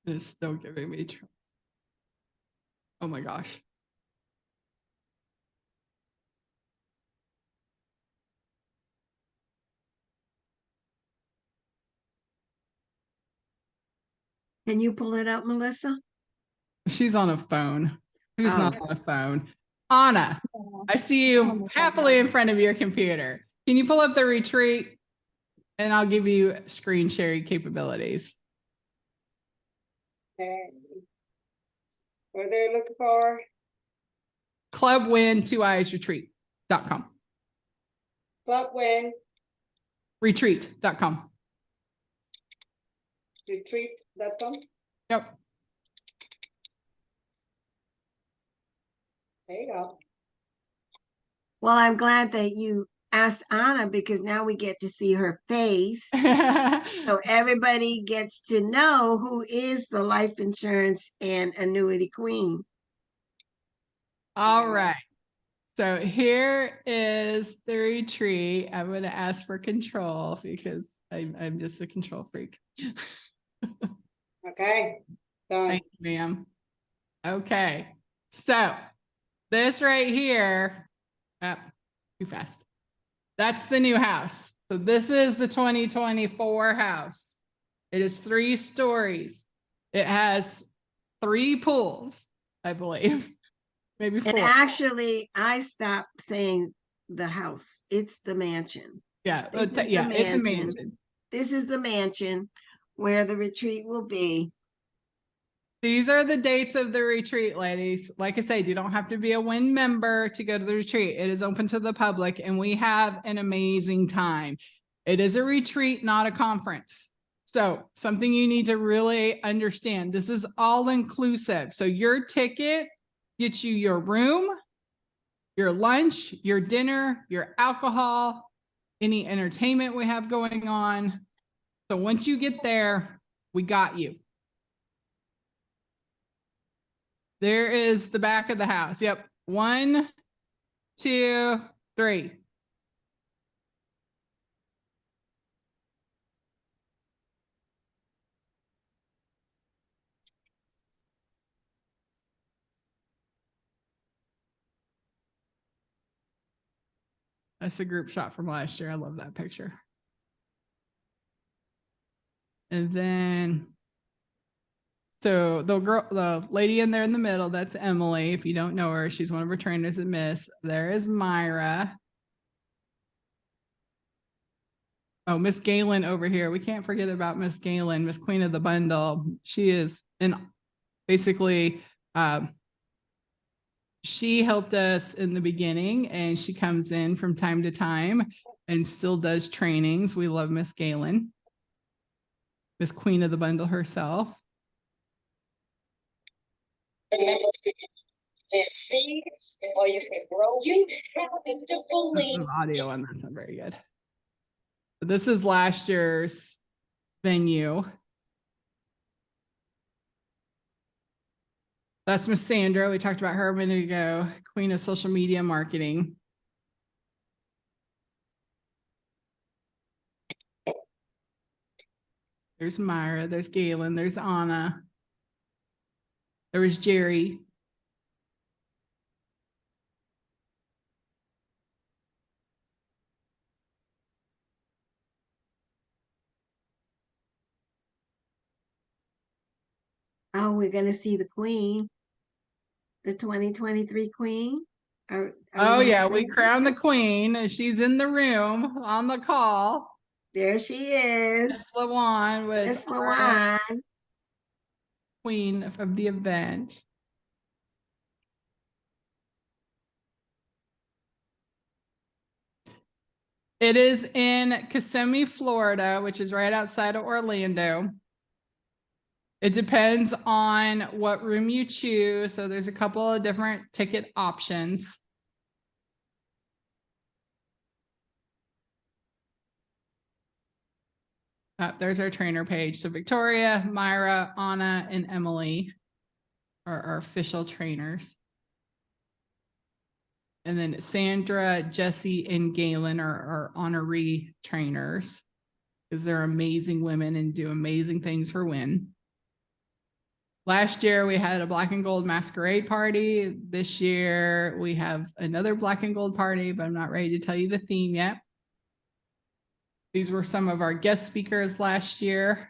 It's still giving me trouble. Oh my gosh. Can you pull it up, Melissa? She's on a phone. Who's not on a phone? Anna, I see you happily in front of your computer. Can you pull up the retreat? And I'll give you screen sharing capabilities. Okay. What are they looking for? Club Wiin 2eyes retreat.com. Club Wiin Retreat.com. retreat.com. Yep. There you go. Well, I'm glad that you asked Anna because now we get to see her face. So everybody gets to know who is the life insurance and annuity queen. All right. So here is the retreat. I'm going to ask for control because I'm just a control freak. Okay. Done. Thank you, ma'am. Okay. So this right here, too fast. That's the new house. So this is the 2024 house. It is 3 stories. It has 3 pools, I believe. Maybe 4. And actually, I stopped saying the house. It's the mansion. Yeah, This is yeah, the it's mansion. amazing. This is the mansion where the retreat will be. These are the dates of the retreat, ladies. Like I said, you don't have to be a Wiin member to go to the retreat. It is open to the public and we have an amazing time. It is a retreat, not a conference. So something you need to really understand, this is all inclusive. So your ticket gets you your room, your lunch, your dinner, your alcohol, any entertainment we have going on. So once you get there, we got you. There is the back of the house. Yep. 1, 2, 3. That's a group shot from last year. I love that picture. And then, so the lady in there in the middle, that's Emily. If you don't know her, she's one of her trainers at Miss. There is Myra. Oh, Miss Galen over here. We can't forget about Miss Galen, Miss Queen of the Bundle. She is basically, she helped us in the beginning, and she comes in from time to time and still does trainings. We love Miss Galen, Miss Queen of the Bundle herself. Remember, plant seeds, or you can grow. You have to believe. Audio on that's not very good. But this is last year's venue. That's Miss Sandra. We talked about her a minute ago, Queen of Social Media Marketing. There's Myra, there's Galen, there's Anna. There was Jerry. Oh, we're gonna see the Queen, the 2023 Queen. Oh yeah, we crowned the Queen, and she's in the room on the call. There she is. Miss LaWan was Miss LaWan. Queen of the event. It is in Kissimmee, Florida, which is right outside of Orlando. It depends on what room you choose. So there's a couple of different ticket options. There's our trainer page. So Victoria, Myra, Anna, and Emily are our official trainers. And then Sandra, Jesse, and Galen are honorary trainers because they're amazing women and do amazing things for Wiin. Last year, we had a black and gold masquerade party. This year, we have another black and gold party, but I'm not ready to tell you the theme yet. These were some of our guest speakers last year.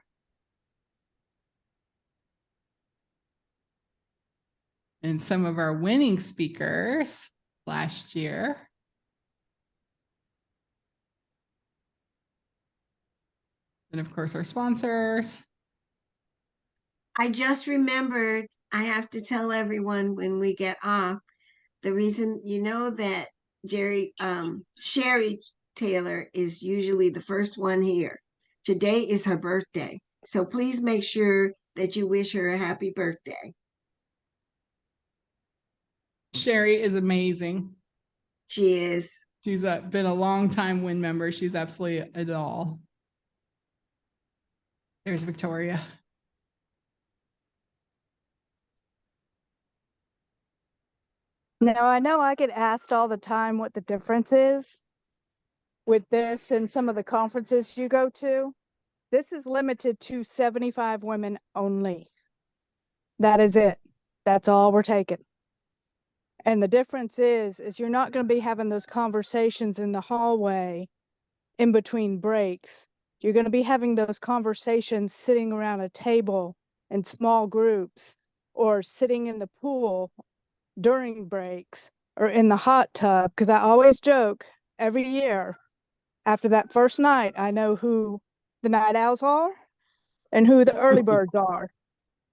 And some of our winning speakers last year. And of course, our sponsors. I just remembered, I have to tell everyone when we get off, the reason, you know, that Sherry Taylor is usually the first one here. Today is her birthday. So please make sure that you wish her a happy birthday. Sherry is amazing. She is. She's been a long time Wiin member. She's absolutely a doll. There's Victoria. Now, I know I get asked all the time what the difference is with this and some of the conferences you go to. This is limited to 75 women only. That is it. That's all we're taking. And the difference is you're not going to be having those conversations in the hallway in between breaks. You're going to be having those conversations sitting around a table in small groups or sitting in the pool during breaks or in the hot tub. Because I always joke every year after that first night, I know who the night owls are and who the early birds are.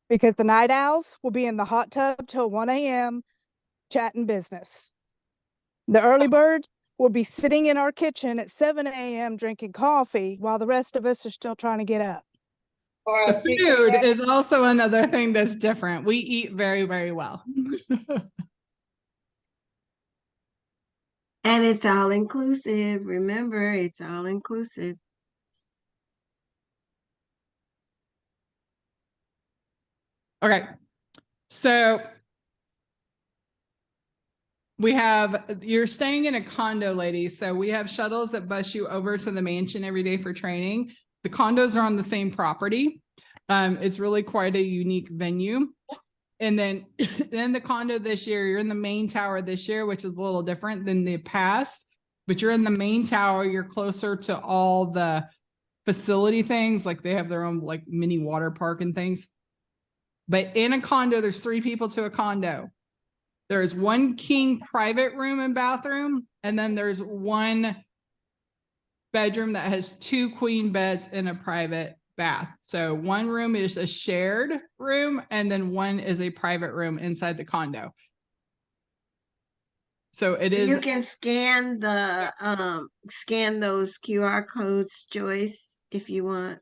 Because the night owls will be in the hot tub till 1 a.m. chatting business. The early birds will be sitting in our kitchen at 7 a.m. drinking coffee while the rest of us are still trying to get up. Or The 6 food a.m.? is also another thing that's different. We eat very, very well. And it's all inclusive. Remember, it's all inclusive. Okay. So you're staying in a condo, ladies. So we have shuttles that bus you over to the mansion every day for training. The condos are on the same property. It's really quite a unique venue. And then then the condo this year, you're in the main tower this year, which is a little different than the past, but you're in the main tower. You're closer to all the facility things, like they have their own like mini water park and things. But in a condo, there's 3 people to a condo. There's 1 king private room and bathroom, and then there's 1 bedroom that has 2 queen beds and a private bath. So 1 room is a shared room, and then 1 is a private room inside the condo. So it is. You can scan scan those QR codes, Joyce, if you want.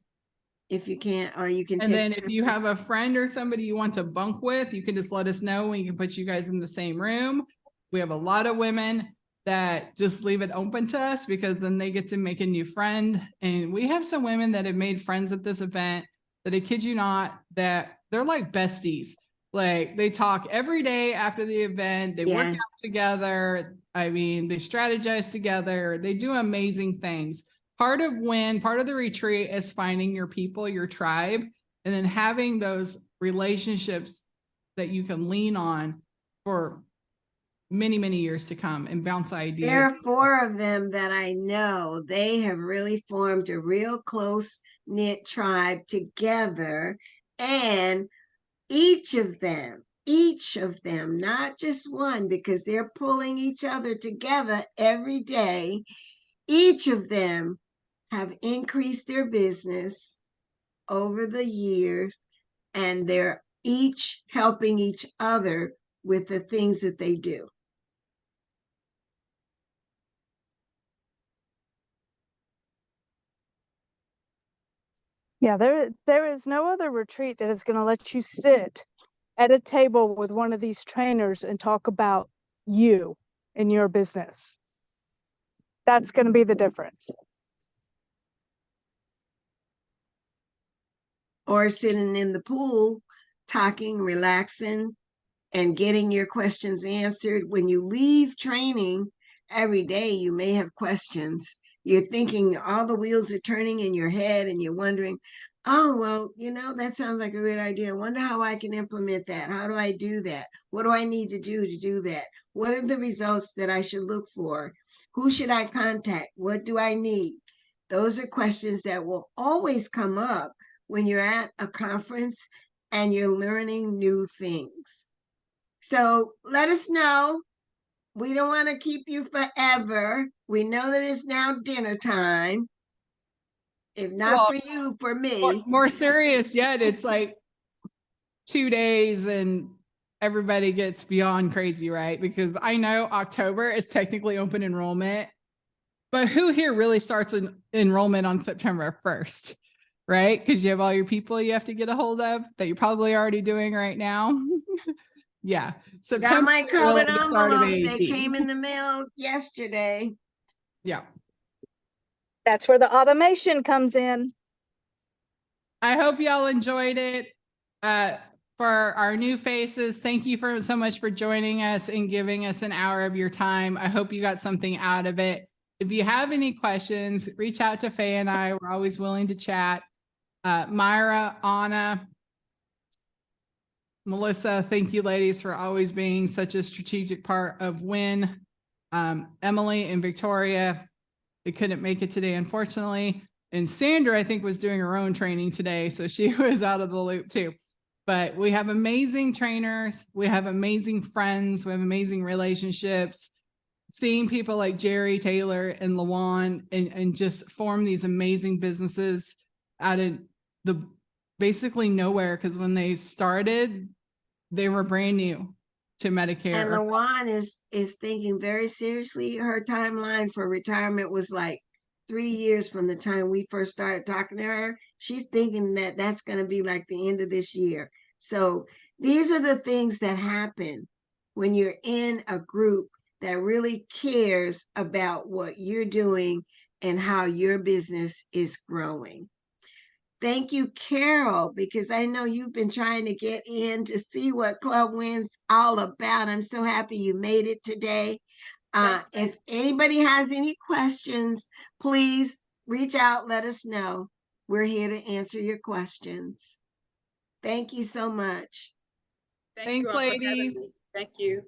If you can't, or you can And take. then if you have a friend or somebody you want to bunk with, you can just let us know. We can put you guys in the same room. We have a lot of women that just leave it open to us because then they get to make a new friend. And we have some women that have made friends at this event that, I kid you not, that they're like besties. Like they talk every day after the event. They work out together. I mean, they strategize together. They do amazing things. Part of the retreat is finding your people, your tribe, and then having those relationships that you can lean on for many, many years to come and bounce ideas. There are 4 of them that I know. They have really formed a real close-knit tribe together. And each of them, not just one, because they're pulling each other together every day. Each of them have increased their business over the years, and they're each helping each other with the things that they do. Yeah, there is no other retreat that is going to let you sit at a table with one of these trainers and talk about you and your business. That's going to be the difference. Or sitting in the pool, talking, relaxing, and getting your questions answered. When you leave training every day, you may have questions. You're thinking all the wheels are turning in your head and you're wondering, oh, well, that sounds like a good idea. I wonder how I can implement that. How do I do that? What do I need to do that? What are the results that I should look for? Who should I contact? What do I need? Those are questions that will always come up when you're at a conference and you're learning new things. So let us know. We don't want to keep you forever. We know that it's now dinner time. If not for you, for me. More serious yet, it's like 2 days and everybody gets beyond crazy, right? Because I know October is technically open enrollment, but who here really starts enrollment on September 1st, right? Because you have all your people you have to get a hold of that you're probably already doing right now. Yeah. Got my colored envelopes. They AAP. came in the mail yesterday. Yeah. That's where the automation comes in. I hope y'all enjoyed it. For our new faces, thank you so much for joining us and giving us an hour of your time. I hope you got something out of it. If you have any questions, reach out to Faye and I. We're always willing to chat. Myra, Anna, Melissa, thank you ladies for always being such a strategic part of Wiin. Emily and Victoria, they couldn't make it today, unfortunately. And Sandra, I think, was doing her own training today, so she was out of the loop too. But we have amazing trainers. We have amazing friends. We have amazing relationships. Seeing people like Jerry, Taylor, and Lawan and just form these amazing businesses out of the basically nowhere, because when they started, they were brand new to Medicare. And Lawan is thinking very seriously. Her timeline for retirement was like 3 years from the time we first started talking to her. She's thinking that that's going to be like the end of this year. So these are the things that happen when you're in a group that really cares about what you're doing and how your business is growing. Thank you, Carol, because I know you've been trying to get in to see what Club Wiin's all about. I'm so happy you made it today. If anybody has any questions, please reach out, let us know. We're here to answer your questions. Thank you so much. Thanks, ladies. Thank you.